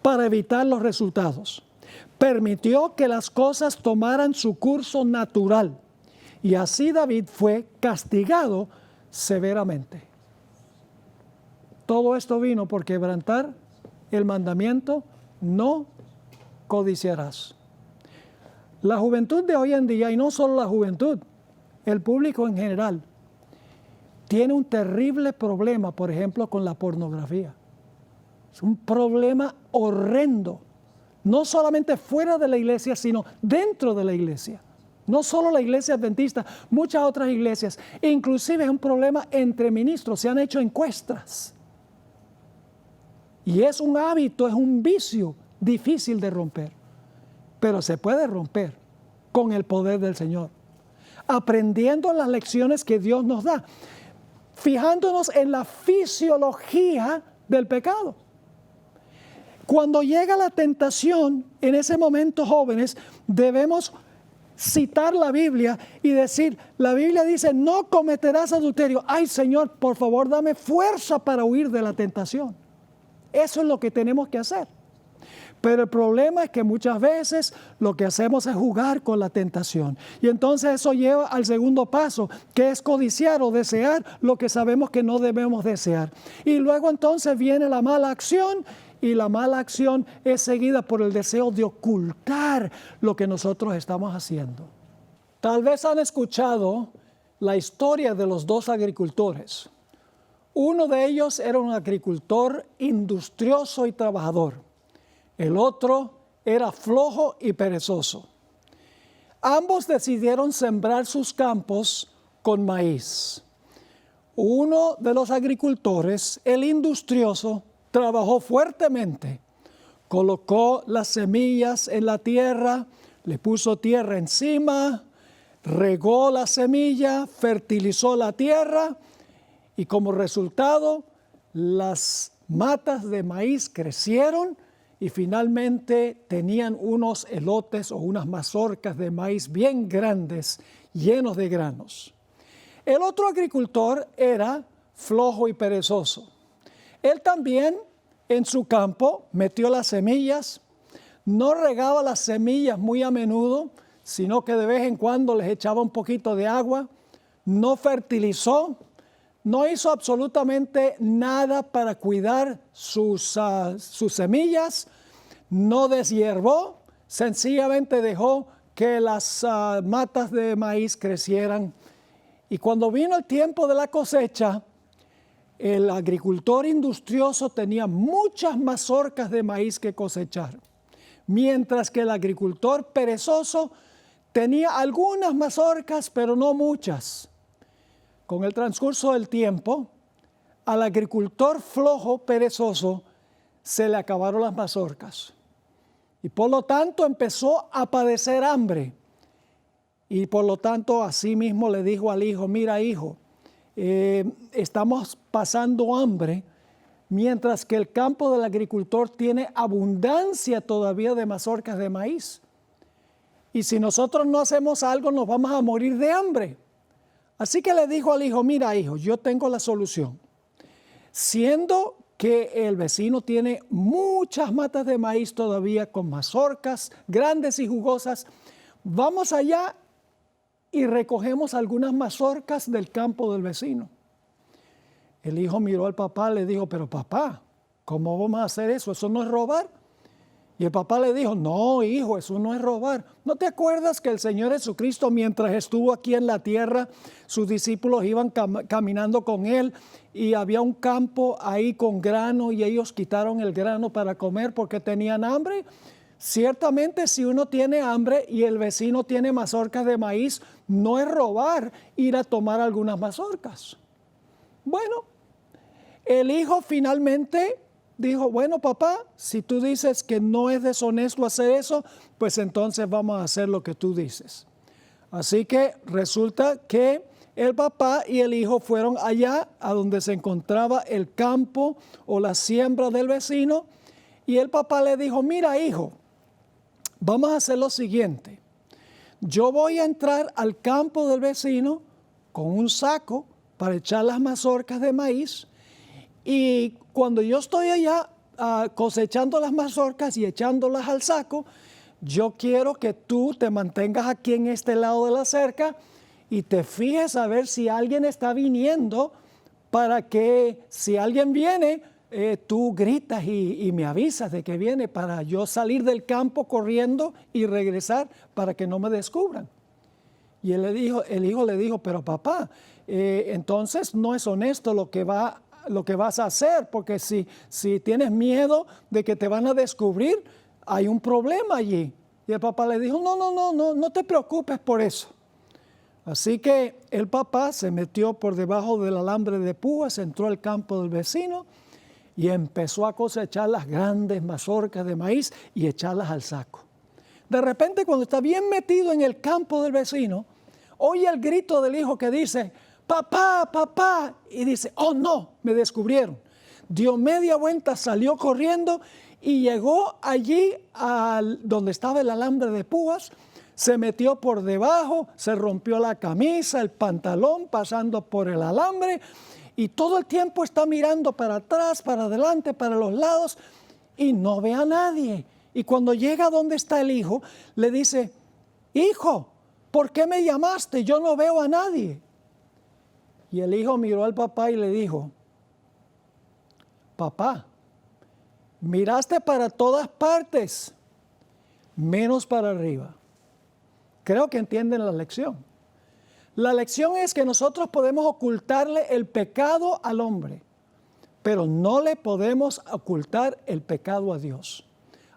para evitar los resultados. Permitió que las cosas tomaran su curso natural y así David fue castigado severamente. Todo esto vino por quebrantar el mandamiento: no codiciarás. La juventud de hoy en día, y no solo la juventud, el público en general, tiene un terrible problema, por ejemplo, con la pornografía. Es un problema horrendo, no solamente fuera de la iglesia, sino dentro de la iglesia. No solo la iglesia adventista, muchas otras iglesias. Inclusive es un problema entre ministros, se han hecho encuestas. Y es un hábito, es un vicio difícil de romper. Pero se puede romper con el poder del Señor, aprendiendo las lecciones que Dios nos da, fijándonos en la fisiología del pecado. Cuando llega la tentación, en ese momento, jóvenes, debemos citar la Biblia y decir, la Biblia dice, no cometerás adulterio. Ay, Señor, por favor, dame fuerza para huir de la tentación. Eso es lo que tenemos que hacer. Pero el problema es que muchas veces lo que hacemos es jugar con la tentación. Y entonces eso lleva al segundo paso, que es codiciar o desear lo que sabemos que no debemos desear. Y luego entonces viene la mala acción, y la mala acción es seguida por el deseo de ocultar lo que nosotros estamos haciendo. Tal vez han escuchado la historia de los dos agricultores. Uno de ellos era un agricultor industrioso y trabajador. El otro era flojo y perezoso. Ambos decidieron sembrar sus campos con maíz. Uno de los agricultores, el industrioso, trabajó fuertemente. Colocó las semillas en la tierra, le puso tierra encima, regó la semilla, fertilizó la tierra y como resultado las matas de maíz crecieron y finalmente tenían unos elotes o unas mazorcas de maíz bien grandes, llenos de granos. El otro agricultor era flojo y perezoso. Él también en su campo metió las semillas, no regaba las semillas muy a menudo, sino que de vez en cuando les echaba un poquito de agua, no fertilizó, no hizo absolutamente nada para cuidar sus semillas, no deshierbó, sencillamente dejó que las matas de maíz crecieran. Y cuando vino el tiempo de la cosecha, el agricultor industrioso tenía muchas mazorcas de maíz que cosechar, mientras que el agricultor perezoso tenía algunas mazorcas, pero no muchas. Con el transcurso del tiempo, al agricultor flojo, perezoso, se le acabaron las mazorcas. Y por lo tanto empezó a padecer hambre. Y por lo tanto, así mismo le dijo al hijo, mira hijo, estamos pasando hambre, mientras que el campo del agricultor tiene abundancia todavía de mazorcas de maíz. Y si nosotros no hacemos algo, nos vamos a morir de hambre. Así que le dijo al hijo, mira hijo, yo tengo la solución. Siendo que el vecino tiene muchas matas de maíz todavía con mazorcas grandes y jugosas, vamos allá y recogemos algunas mazorcas del campo del vecino. El hijo miró al papá y le dijo, pero papá, ¿cómo vamos a hacer eso? ¿Eso no es robar? Y el papá le dijo, no, hijo, eso no es robar. ¿No te acuerdas que el Señor Jesucristo, mientras estuvo aquí en la tierra, sus discípulos iban caminando con Él y había un campo ahí con grano y ellos quitaron el grano para comer porque tenían hambre? Ciertamente, si uno tiene hambre y el vecino tiene mazorcas de maíz, no es robar ir a tomar algunas mazorcas. Bueno, el hijo finalmente dijo, bueno, papá, si tú dices que no es deshonesto hacer eso, pues entonces vamos a hacer lo que tú dices. Así que resulta que el papá y el hijo fueron allá a donde se encontraba el campo o la siembra del vecino, y el papá le dijo, mira, hijo, vamos a hacer lo siguiente. Yo voy a entrar al campo del vecino con un saco para echar las mazorcas de maíz, y cuando yo estoy allá cosechando las mazorcas y echándolas al saco, yo quiero que tú te mantengas aquí en este lado de la cerca y te fijes a ver si alguien está viniendo, para que si alguien viene, tú gritas y me avisas de que viene, para yo salir del campo corriendo y regresar para que no me descubran. Y el hijo le dijo, pero papá, entonces no es honesto lo que vas a hacer, porque si tienes miedo de que te van a descubrir, hay un problema allí. Y el papá le dijo, no te preocupes por eso. Así que el papá se metió por debajo del alambre de púas, entró al campo del vecino y empezó a cosechar las grandes mazorcas de maíz y echarlas al saco. De repente, cuando está bien metido en el campo del vecino, oye el grito del hijo que dice, papá, papá, y dice, oh no, me descubrieron. Dio media vuelta, salió corriendo y llegó allí donde estaba el alambre de púas, se metió por debajo, se rompió la camisa, el pantalón, pasando por el alambre, y todo el tiempo está mirando para atrás, para adelante, para los lados, y no ve a nadie. Y cuando llega donde está el hijo, le dice, hijo, ¿por qué me llamaste? Yo no veo a nadie. Y el hijo miró al papá y le dijo, papá, miraste para todas partes, menos para arriba. Creo que entienden la lección. La lección es que nosotros podemos ocultarle el pecado al hombre, pero no le podemos ocultar el pecado a Dios.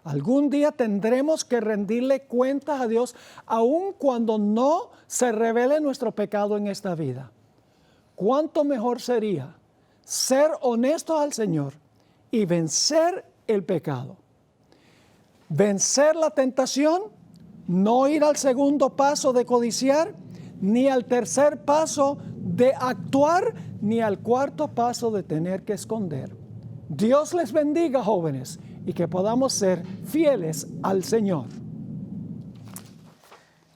Algún día tendremos que rendirle cuentas a Dios, aun cuando no se revele nuestro pecado en esta vida. ¿Cuánto mejor sería ser honestos al Señor y vencer el pecado? Vencer la tentación, no ir al segundo paso de codiciar, ni al tercer paso de actuar, ni al cuarto paso de tener que esconder. Dios les bendiga, jóvenes, y que podamos ser fieles al Señor.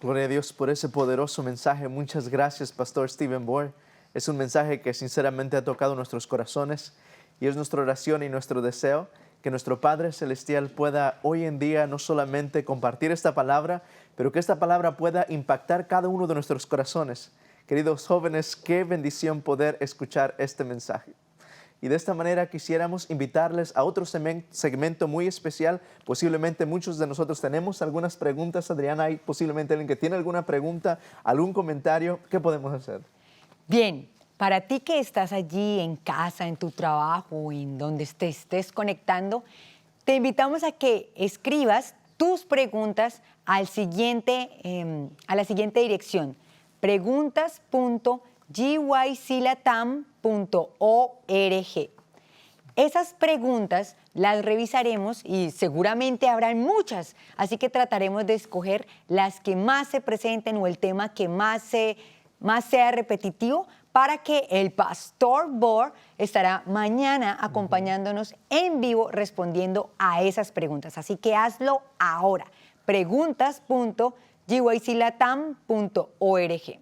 Gloria a Dios por ese poderoso mensaje. Muchas gracias, Pastor Stephen Bohr. Es un mensaje que sinceramente ha tocado nuestros corazones, y es nuestra oración y nuestro deseo que nuestro Padre Celestial pueda hoy en día no solamente compartir esta palabra, pero que esta palabra pueda impactar cada uno de nuestros corazones. Queridos jóvenes, qué bendición poder escuchar este mensaje. Y de esta manera quisiéramos invitarles a otro segmento muy especial. Posiblemente muchos de nosotros tenemos algunas preguntas. Adriana, ¿hay posiblemente alguien que tiene alguna pregunta, algún comentario? ¿Qué podemos hacer? Bien, para ti que estás allí en casa, en tu trabajo, en donde te estés conectando, te invitamos a que escribas tus preguntas a la siguiente dirección: preguntas.gyclatam.org. Esas preguntas las revisaremos y seguramente habrán muchas, así que trataremos de escoger las que más se presenten o el tema que más sea repetitivo, para que el Pastor Bohr estará mañana acompañándonos en vivo respondiendo a esas preguntas. Así que hazlo ahora. Preguntas.gyclatam.org.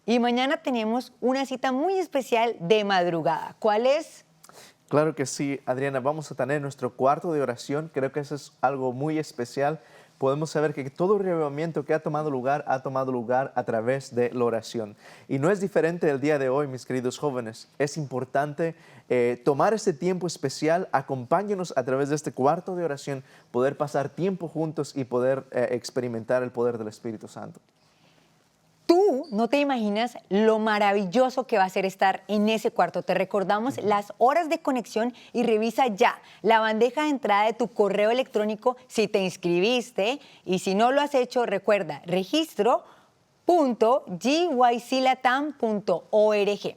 Y mañana tenemos una cita muy especial de madrugada. ¿Cuál es? Claro que sí, Adriana. Vamos a tener nuestro cuarto de oración. Creo que eso es algo muy especial, podemos saber que todo reavivamiento que ha tomado lugar a través de la oración. Y no es diferente el día de hoy, mis queridos jóvenes. Es importante tomar este tiempo especial, acompáñenos a través de este cuarto de oración, poder pasar tiempo juntos y poder experimentar el poder del Espíritu Santo. Tú no te imaginas lo maravilloso que va a ser estar en ese cuarto. Te recordamos las horas de conexión y revisa ya la bandeja de entrada de tu correo electrónico si te inscribiste, y si no lo has hecho, recuerda registro.gyclatam.org.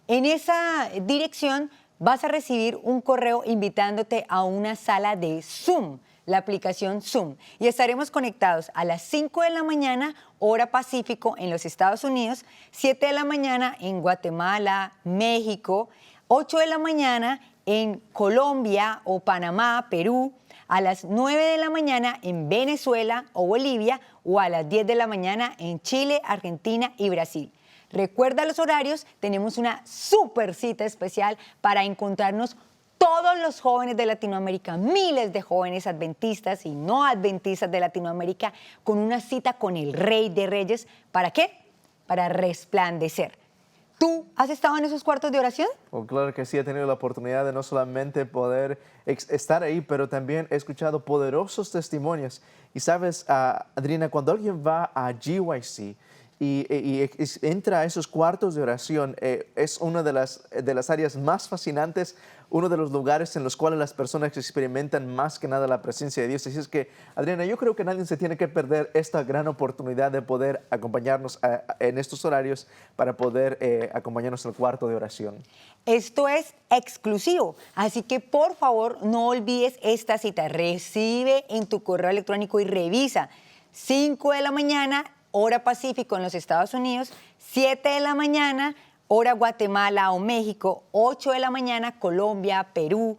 En esa dirección vas a recibir un correo invitándote a una sala de Zoom, la aplicación Zoom, y estaremos conectados a las 5 de la mañana, hora Pacífico en los Estados Unidos, 7 de la mañana en Guatemala, México, 8 de la mañana en Colombia o Panamá, Perú, a las 9 de la mañana en Venezuela o Bolivia, o a las 10 de la mañana en Chile, Argentina y Brasil. Recuerda los horarios, tenemos una súper cita especial para encontrarnos todos los jóvenes de Latinoamérica, miles de jóvenes adventistas y no adventistas de Latinoamérica, con una cita con el Rey de Reyes. ¿Para qué? Para resplandecer. ¿Tú has estado en esos cuartos de oración? Oh, claro que sí, he tenido la oportunidad de no solamente poder estar ahí, pero también he escuchado poderosos testimonios. Y sabes, Adriana, cuando alguien va a GYC y entra a esos cuartos de oración, es una de las áreas más fascinantes, uno de los lugares en los cuales las personas experimentan más que nada la presencia de Dios. Así es que, Adriana, yo creo que nadie se tiene que perder esta gran oportunidad de poder acompañarnos en estos horarios para poder acompañarnos al cuarto de oración. Esto es exclusivo, así que por favor no olvides esta cita. Recibe en tu correo electrónico y revisa. 5 de la mañana, hora Pacífico en los Estados Unidos, 7 de la mañana, hora Guatemala o México, 8 de la mañana, Colombia, Perú,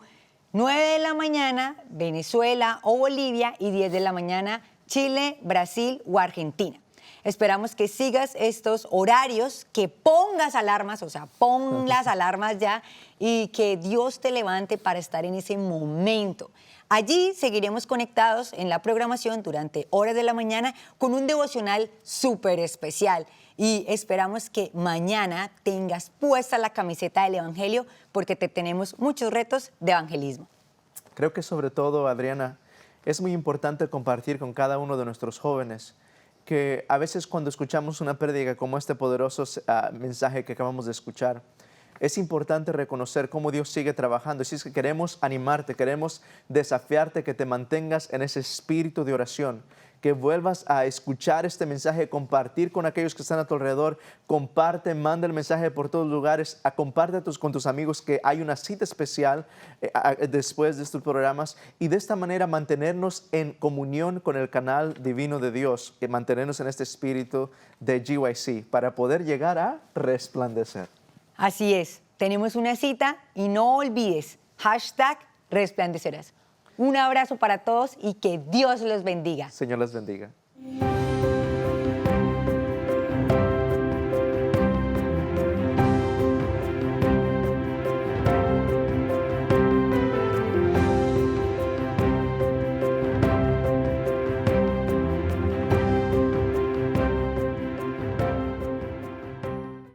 9 de la mañana, Venezuela o Bolivia, y 10 de la mañana, Chile, Brasil o Argentina. Esperamos que sigas estos horarios, que pongas alarmas, o sea, pon las alarmas ya, y que Dios te levante para estar en ese momento. Allí seguiremos conectados en la programación durante horas de la mañana con un devocional súper especial. Y esperamos que mañana tengas puesta la camiseta del Evangelio, porque te tenemos muchos retos de evangelismo. Creo que sobre todo, Adriana, es muy importante compartir con cada uno de nuestros jóvenes que a veces cuando escuchamos una prédica como este poderoso mensaje que acabamos de escuchar, es importante reconocer cómo Dios sigue trabajando. Así es que queremos animarte, queremos desafiarte que te mantengas en ese espíritu de oración, que vuelvas a escuchar este mensaje, compartir con aquellos que están a tu alrededor, comparte, manda el mensaje por todos lugares, comparte con tus amigos que hay una cita especial después de estos programas, y de esta manera mantenernos en comunión con el canal divino de Dios, y mantenernos en este espíritu de GYC para poder llegar a resplandecer. Así es, tenemos una cita y no olvides, #resplandecerás. Un abrazo para todos y que Dios los bendiga. Señor les bendiga.